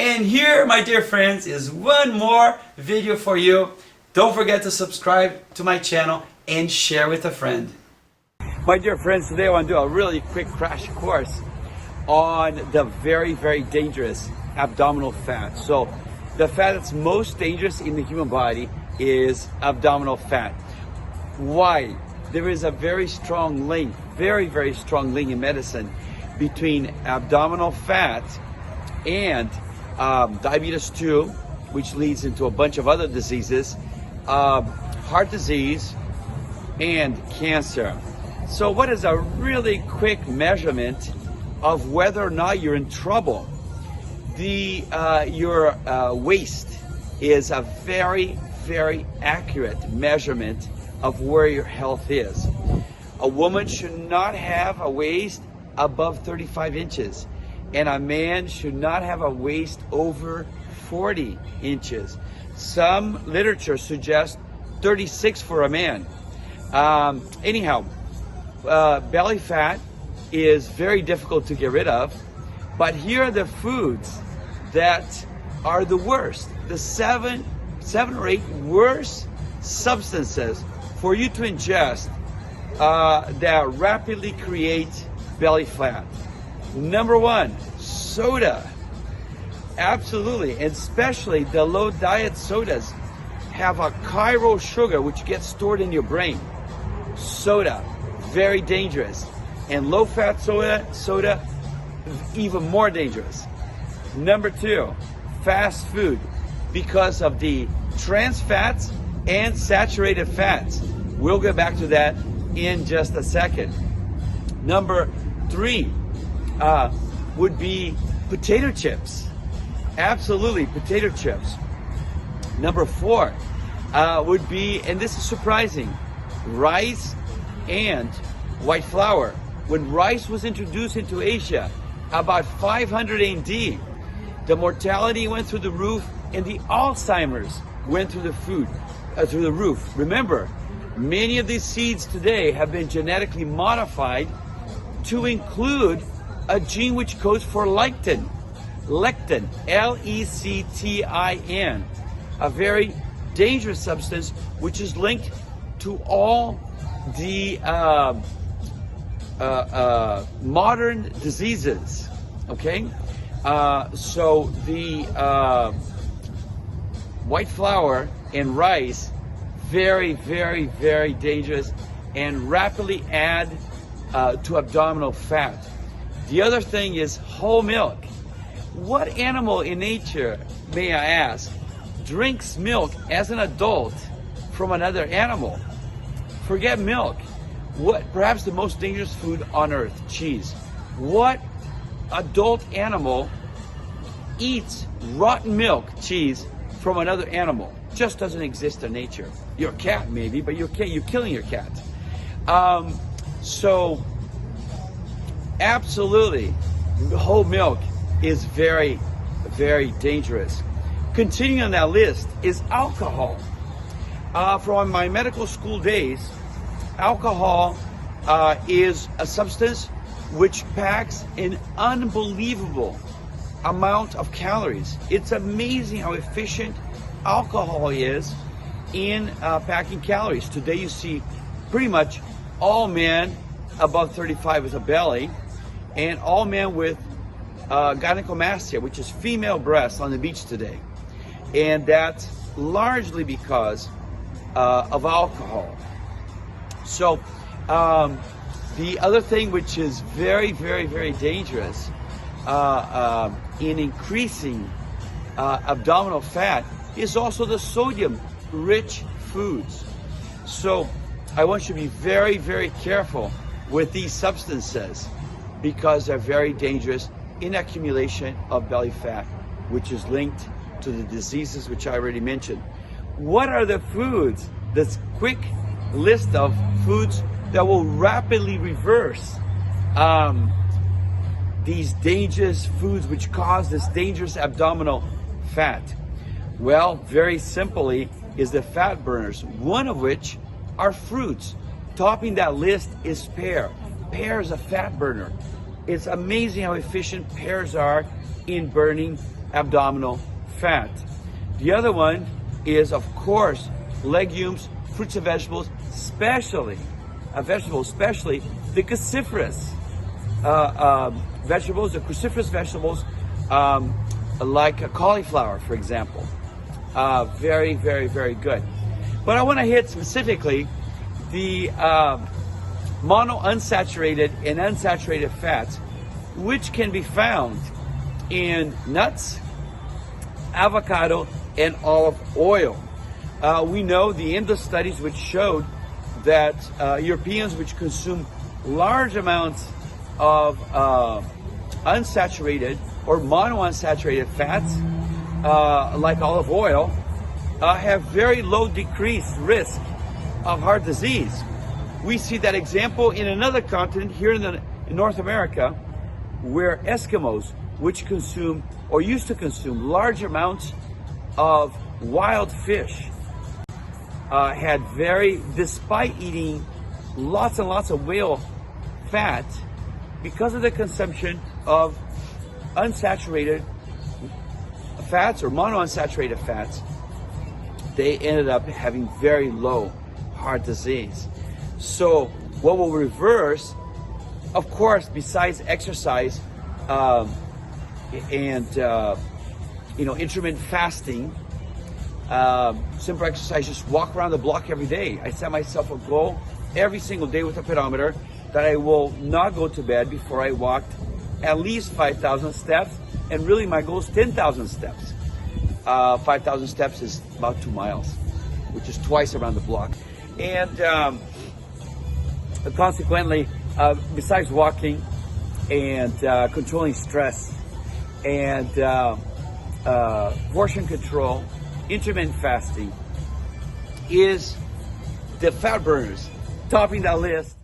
And here, my dear friends, is one more video for you. Don't forget to subscribe to my channel and share with a friend. My dear friends, today I want to do a really quick crash course on the very, very dangerous abdominal fat. So the fat that's most dangerous in the human body is abdominal fat. Why? There is a very strong link, very, very strong link in medicine between abdominal fat and diabetes 2, which leads into a bunch of other diseases, heart disease, and cancer. So what is a really quick measurement of whether or not you're in trouble? Your waist is a very, very accurate measurement of where your health is. A woman should not have a waist above 35 inches, and a man should not have a waist over 40 inches. Some literature suggests 36 for a man. Belly fat is very difficult to get rid of, but here are the foods that are the worst, the seven or eight worst substances for you to ingest that rapidly create belly fat. Number one, soda. Absolutely, and especially the low diet sodas have a chiral sugar which gets stored in your brain. Soda, very dangerous. And low fat soda, even more dangerous. Number two, fast food, because of the trans fats and saturated fats. We'll get back to that in just a second. Number three would be potato chips. Absolutely, potato chips. Number four would be, and this is surprising, rice and white flour. When rice was introduced into Asia about 500 AD, the mortality went through the roof and the Alzheimer's went through the roof. Remember, many of these seeds today have been genetically modified to include a gene which codes for lectin. Lectin, L-E-C-T-I-N, a very dangerous substance which is linked to all the modern diseases. Okay, so the white flour and rice, very, very, very dangerous and rapidly add to abdominal fat. The other thing is whole milk. What animal in nature, may I ask, drinks milk as an adult from another animal? Forget milk. What, perhaps the most dangerous food on earth, cheese. What adult animal eats rotten milk, cheese, from another animal? Just doesn't exist in nature. Your cat maybe, but you're killing your cat. So absolutely, whole milk is very, very dangerous. Continuing on that list is alcohol. From my medical school days, alcohol is a substance which packs an unbelievable amount of calories. It's amazing how efficient alcohol is in packing calories. Today you see pretty much all men above 35 with a belly and all men with gynecomastia, which is female breasts, on the beach today. And that's largely because of alcohol. So the other thing which is very, very, very dangerous in increasing abdominal fat is also the sodium-rich foods. So I want you to be very, very careful with these substances because they're very dangerous in accumulation of belly fat, which is linked to the diseases which I already mentioned. What are the foods? This quick list of foods that will rapidly reverse these dangerous foods which cause this dangerous abdominal fat. Well, very simply is the fat burners, one of which are fruits. Topping that list is pear. Pear is a fat burner. It's amazing how efficient pears are in burning abdominal fat. The other one is, of course, legumes, fruits and vegetables, especially the cruciferous vegetables, like cauliflower, for example. Very, very, very good. But I want to hit specifically the monounsaturated and unsaturated fats, which can be found in nuts, avocado, and olive oil. We know the Indo studies which showed that Europeans which consume large amounts of unsaturated or monounsaturated fats, like olive oil, have very low decreased risk of heart disease. We see that example in another continent, here in North America, where Eskimos, which consume or used to consume large amounts of wild fish, despite eating lots and lots of whale fat, because of the consumption of unsaturated fats or monounsaturated fats, they ended up having very low heart disease. So what will reverse, of course, besides exercise and intermittent fasting, simple exercise, just walk around the block every day. I set myself a goal every single day with a pedometer that I will not go to bed before I walked at least 5,000 steps, and really my goal is 10,000 steps. 5,000 steps is about 2 miles, which is twice around the block. And consequently, besides walking and controlling stress and portion control, intermittent fasting is the fat burners, topping that list.